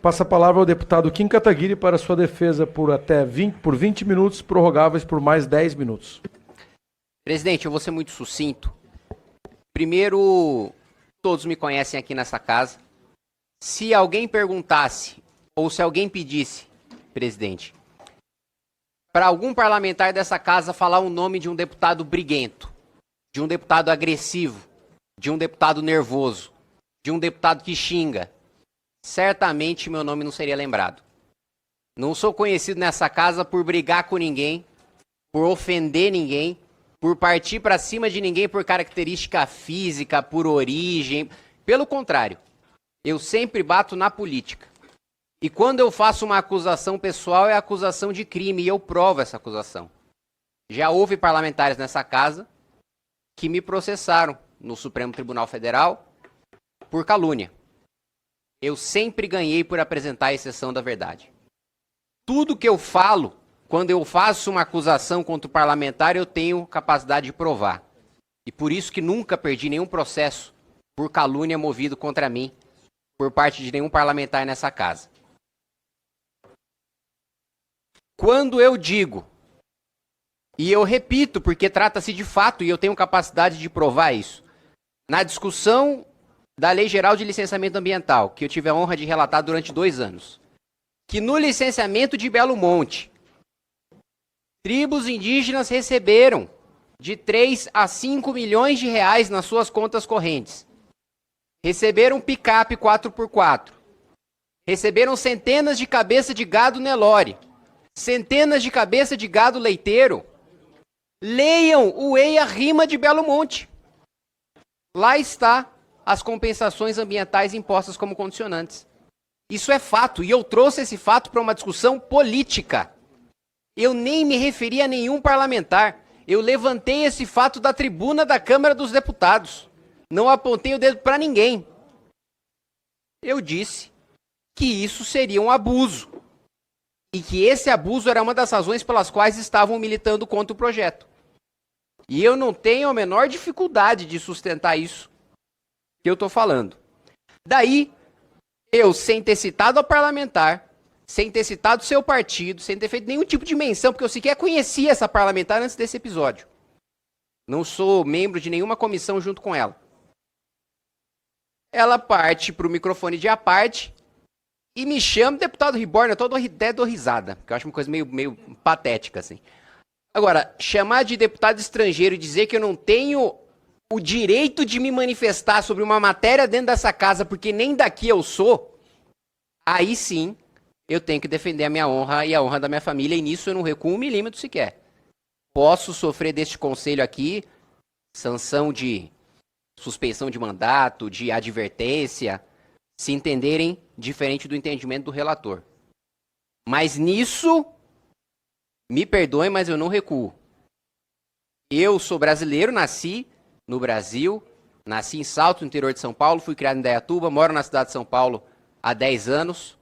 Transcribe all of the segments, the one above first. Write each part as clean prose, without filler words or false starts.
Passa a palavra ao deputado Kim Kataguiri para sua defesa por 20 minutos, prorrogáveis por mais 10 minutos. Presidente, eu vou ser muito sucinto. Primeiro, todos me conhecem aqui nessa casa. Se alguém perguntasse, ou se alguém pedisse, presidente, para algum parlamentar dessa casa falar o nome de um deputado briguento, de um deputado agressivo, de um deputado nervoso, de um deputado que xinga, certamente meu nome não seria lembrado. Não sou conhecido nessa casa por brigar com ninguém, por ofender ninguém, por partir para cima de ninguém por característica física, por origem. Pelo contrário, eu sempre bato na política. E quando eu faço uma acusação pessoal, é acusação de crime, e eu provo essa acusação. Já houve parlamentares nessa casa que me processaram no Supremo Tribunal Federal por calúnia. Eu sempre ganhei por apresentar a exceção da verdade. Tudo que eu falo, quando eu faço uma acusação contra o parlamentar, eu tenho capacidade de provar. E por isso que nunca perdi nenhum processo por calúnia movido contra mim, por parte de nenhum parlamentar nessa casa. Quando eu digo, e eu repito, porque trata-se de fato, e eu tenho capacidade de provar isso, na discussão da Lei Geral de Licenciamento Ambiental, que eu tive a honra de relatar durante 2 anos, que no licenciamento de Belo Monte, tribos indígenas receberam de 3 a 5 milhões de reais nas suas contas correntes. Receberam picape 4x4. Receberam centenas de cabeças de gado Nelore. Centenas de cabeças de gado leiteiro. Leiam o EIA Rima de Belo Monte. Lá está as compensações ambientais impostas como condicionantes. Isso é fato, e eu trouxe esse fato para uma discussão política. Eu nem me referi a nenhum parlamentar. Eu levantei esse fato da tribuna da Câmara dos Deputados. Não apontei o dedo para ninguém. Eu disse que isso seria um abuso. E que esse abuso era uma das razões pelas quais estavam militando contra o projeto. E eu não tenho a menor dificuldade de sustentar isso que eu estou falando. Daí, eu, sem ter citado a parlamentar, sem ter citado seu partido, sem ter feito nenhum tipo de menção, porque eu sequer conhecia essa parlamentar antes desse episódio. Não sou membro de nenhuma comissão junto com ela. Ela parte para o microfone de aparte e me chama, deputado Riborne, eu até dou risada, porque eu acho uma coisa meio patética, assim. Agora, chamar de deputado estrangeiro e dizer que eu não tenho o direito de me manifestar sobre uma matéria dentro dessa casa, porque nem daqui eu sou, aí sim eu tenho que defender a minha honra e a honra da minha família, e nisso eu não recuo 1 milímetro sequer. Posso sofrer deste conselho aqui, sanção de suspensão de mandato, de advertência, se entenderem diferente do entendimento do relator. Mas nisso, me perdoem, mas eu não recuo. Eu sou brasileiro, nasci no Brasil, nasci em Salto, no interior de São Paulo, fui criado em Indaiatuba, moro na cidade de São Paulo há 10 anos,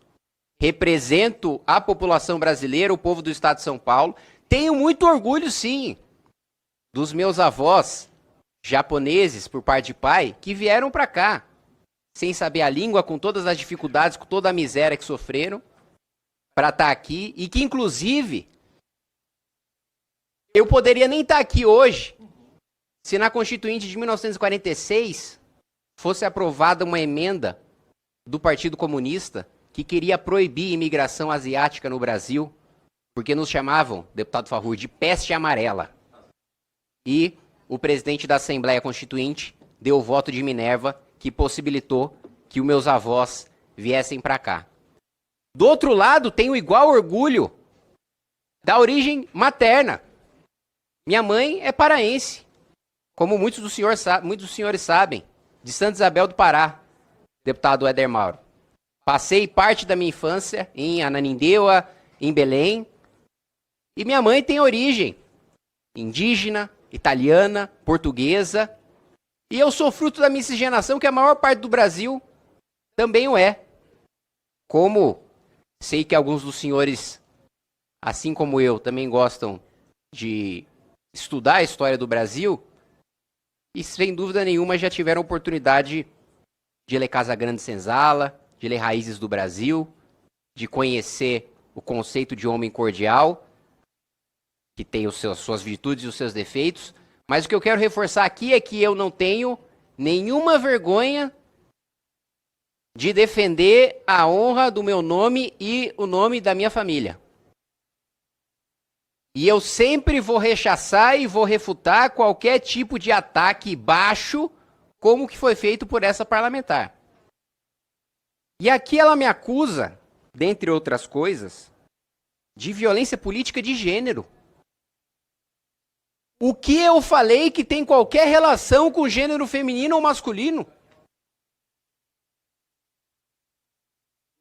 represento a população brasileira, o povo do estado de São Paulo. Tenho muito orgulho, sim, dos meus avós japoneses, por parte de pai, que vieram para cá, sem saber a língua, com todas as dificuldades, com toda a miséria que sofreram, para estar aqui, e que, inclusive, eu poderia nem estar aqui hoje, se na Constituinte de 1946 fosse aprovada uma emenda do Partido Comunista que queria proibir a imigração asiática no Brasil, porque nos chamavam, deputado Farrur, de peste amarela. E o presidente da Assembleia Constituinte deu o voto de Minerva, que possibilitou que os meus avós viessem para cá. Do outro lado, tenho igual orgulho da origem materna. Minha mãe é paraense, como muitos dos senhores sabem, de Santa Isabel do Pará, deputado Éder Mauro. Passei parte da minha infância em Ananindeua, em Belém, e minha mãe tem origem indígena, italiana, portuguesa, e eu sou fruto da miscigenação que a maior parte do Brasil também o é. Como sei que alguns dos senhores, assim como eu, também gostam de estudar a história do Brasil, e sem dúvida nenhuma já tiveram oportunidade de ler Casa Grande Senzala, de ler Raízes do Brasil, de conhecer o conceito de homem cordial, que tem suas virtudes e os seus defeitos, mas o que eu quero reforçar aqui é que eu não tenho nenhuma vergonha de defender a honra do meu nome e o nome da minha família. E eu sempre vou rechaçar e vou refutar qualquer tipo de ataque baixo, como que foi feito por essa parlamentar. E aqui ela me acusa, dentre outras coisas, de violência política de gênero. O que eu falei que tem qualquer relação com gênero feminino ou masculino?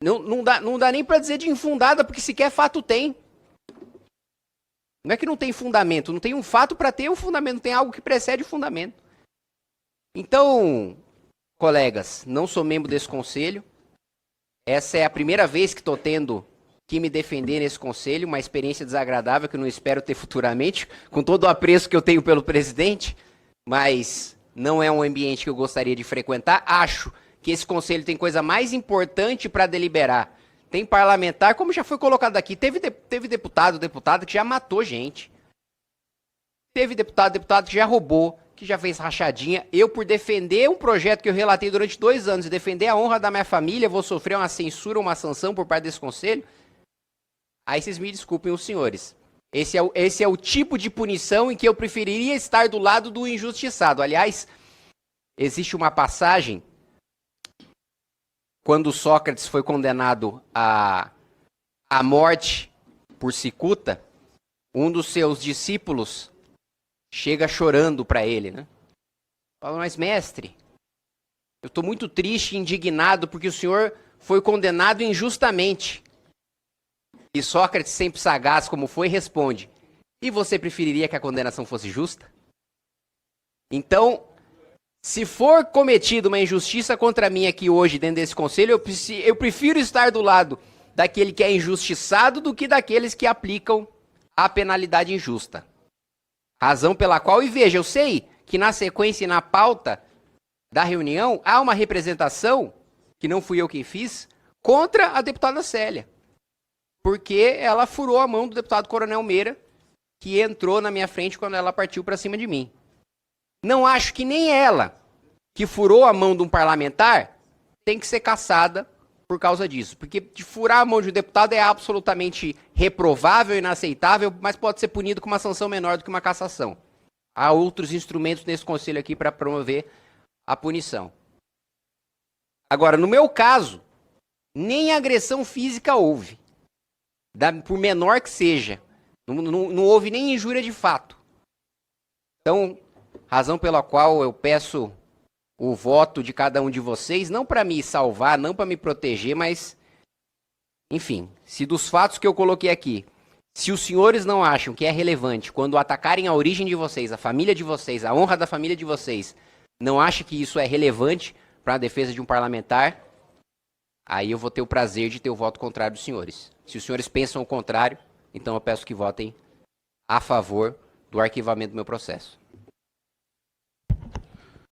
Não dá nem para dizer de infundada, porque sequer fato tem. Não é que não tem fundamento, não tem um fato para ter um fundamento, não tem algo que precede o fundamento. Então, colegas, não sou membro desse conselho. Essa é a primeira vez que estou tendo que me defender nesse conselho, uma experiência desagradável que eu não espero ter futuramente, com todo o apreço que eu tenho pelo presidente, mas não é um ambiente que eu gostaria de frequentar. Acho que esse conselho tem coisa mais importante para deliberar. Tem parlamentar, como já foi colocado aqui, teve deputada que já matou gente. Teve deputado que já roubou, que já fez rachadinha. Eu, por defender um projeto que eu relatei durante 2 anos e defender a honra da minha família, vou sofrer uma censura, uma sanção por parte desse conselho? Aí vocês me desculpem os senhores. Esse é o tipo de punição em que eu preferiria estar do lado do injustiçado. Aliás, existe uma passagem, quando Sócrates foi condenado à morte por cicuta, um dos seus discípulos chega chorando para ele, né? Fala, mas mestre, eu estou muito triste e indignado porque o senhor foi condenado injustamente. E Sócrates, sempre sagaz como foi, responde, e você preferiria que a condenação fosse justa? Então, se for cometida uma injustiça contra mim aqui hoje dentro desse conselho, eu prefiro estar do lado daquele que é injustiçado do que daqueles que aplicam a penalidade injusta. Razão pela qual, e veja, eu sei que na sequência e na pauta da reunião há uma representação, que não fui eu quem fiz, contra a deputada Célia. Porque ela furou a mão do deputado Coronel Meira, que entrou na minha frente quando ela partiu para cima de mim. Não acho que nem ela, que furou a mão de um parlamentar, tem que ser caçada por causa disso. Porque de furar a mão de um deputado é absolutamente reprovável, inaceitável, mas pode ser punido com uma sanção menor do que uma cassação. Há outros instrumentos nesse conselho aqui para promover a punição. Agora, no meu caso, nem agressão física houve. Por menor que seja. Não houve nem injúria de fato. Então, razão pela qual eu peço o voto de cada um de vocês, não para me salvar, não para me proteger, mas, enfim, se dos fatos que eu coloquei aqui, se os senhores não acham que é relevante, quando atacarem a origem de vocês, a família de vocês, a honra da família de vocês, não acham que isso é relevante para a defesa de um parlamentar, aí eu vou ter o prazer de ter o voto contrário dos senhores. Se os senhores pensam o contrário, então eu peço que votem a favor do arquivamento do meu processo.